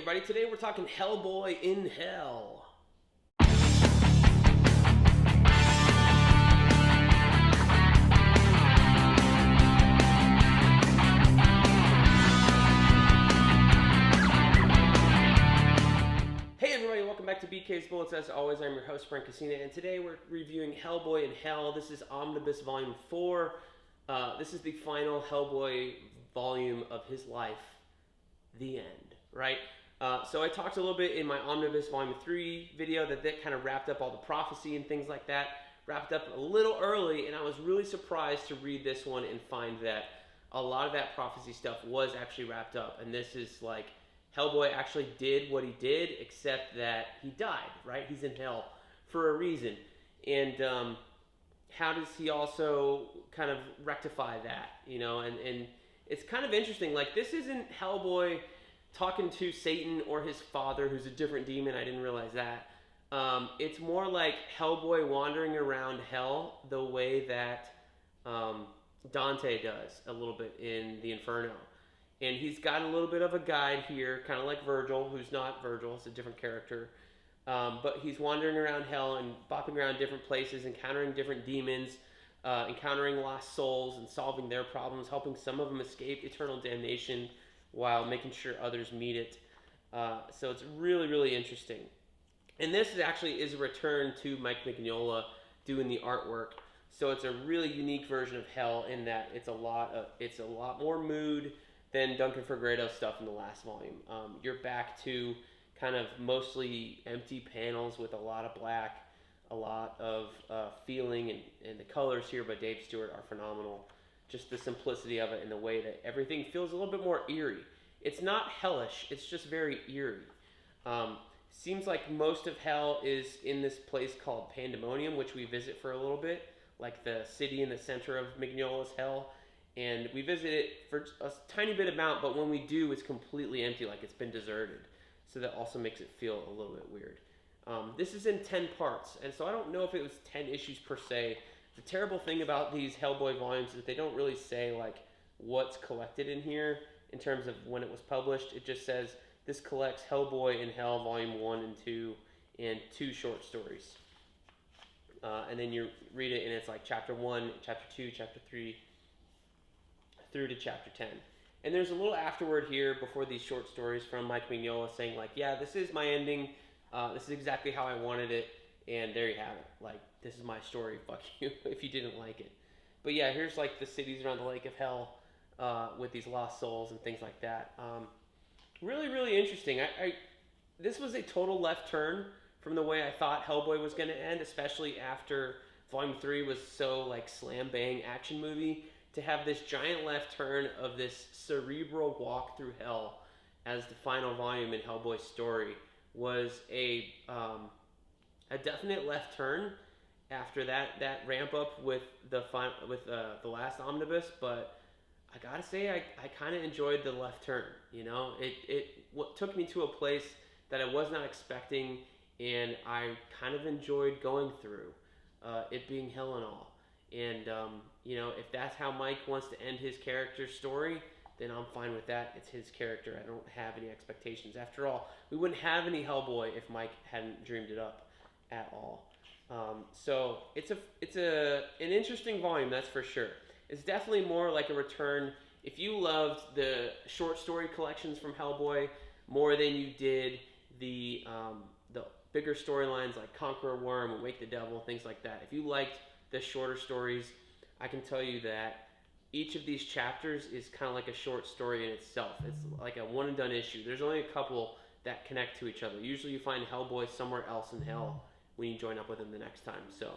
everybody. Today we're talking Hellboy in Hell. Hey everybody, welcome back to BK's Bullets. As always, I'm your host, Brent, and today we're reviewing Hellboy in Hell. This is Omnibus Volume 4. This is the final Hellboy volume of his life. The end, right? So I talked a little bit in my Omnibus Volume 3 video that kind of wrapped up all the prophecy and things like that. Wrapped up a little early, and I was really surprised to read this one and find that a lot of that prophecy stuff was actually wrapped up. And this is like, Hellboy actually did what he did, except that he died, right? He's in hell for a reason. And how does he also kind of rectify that, you know? And it's kind of interesting. Like, this isn't Hellboy talking to Satan or his father, who's a different demon. I didn't realize that. It's more like Hellboy wandering around hell the way that Dante does a little bit in the Inferno. And he's got a little bit of a guide here, kind of like Virgil, who's not Virgil, it's a different character. But he's wandering around hell and bopping around different places, encountering different demons, encountering lost souls and solving their problems, helping some of them escape eternal damnation while making sure others meet it. So it's really, really interesting. And this is a return to Mike Mignola doing the artwork. So it's a really unique version of Hell in that it's a lot more mood than Duncan Fegredo's stuff in the last volume. You're back to kind of mostly empty panels with a lot of black, a lot of feeling, and the colors here by Dave Stewart are phenomenal. Just the simplicity of it and the way that everything feels a little bit more eerie. It's not hellish, it's just very eerie. Seems like most of Hell is in this place called Pandemonium, which we visit for a little bit, like the city in the center of Mignola's Hell. And we visit it for a tiny bit amount, but when we do, it's completely empty, like it's been deserted. So that also makes it feel a little bit weird. This is in 10 parts, and so I don't know if it was 10 issues per se. The terrible thing about these Hellboy volumes is that they don't really say like what's collected in here in terms of when it was published. It just says this collects Hellboy in Hell Volume 1 and 2 and 2 short stories. And then you read it and it's like Chapter 1, Chapter 2, Chapter 3, through to Chapter 10. And there's a little afterword here before these short stories from Mike Mignola saying like, yeah, this is my ending. This is exactly how I wanted it. And there you have it. Like, this is my story. Fuck you if you didn't like it. But yeah, here's like the cities around the Lake of Hell with these lost souls and things like that. Really, really interesting. This was a total left turn from the way I thought Hellboy was going to end, especially after Volume 3 was so like slam bang action movie. To have this giant left turn of this cerebral walk through hell as the final volume in Hellboy's story was a definite left turn after that ramp up with the last omnibus. But I gotta say, I kind of enjoyed the left turn. You know, it took me to a place that I was not expecting, and I kind of enjoyed going through it being hell and all. And, you know, if that's how Mike wants to end his character's story, then I'm fine with that. It's his character. I don't have any expectations. After all, we wouldn't have any Hellboy if Mike hadn't dreamed it up at all. So it's an interesting volume, that's for sure. It's definitely more like a return. If you loved the short story collections from Hellboy more than you did the bigger storylines like Conqueror Worm and Wake the Devil, things like that. If you liked the shorter stories, I can tell you that each of these chapters is kind of like a short story in itself. It's like a one and done issue. There's only a couple that connect to each other. Usually you find Hellboy somewhere else in hell when you join up with him the next time. So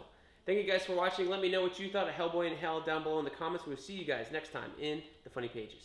thank you guys for watching. Let me know what you thought of Hellboy in Hell down below in the comments. We'll see you guys next time in the Funny Pages.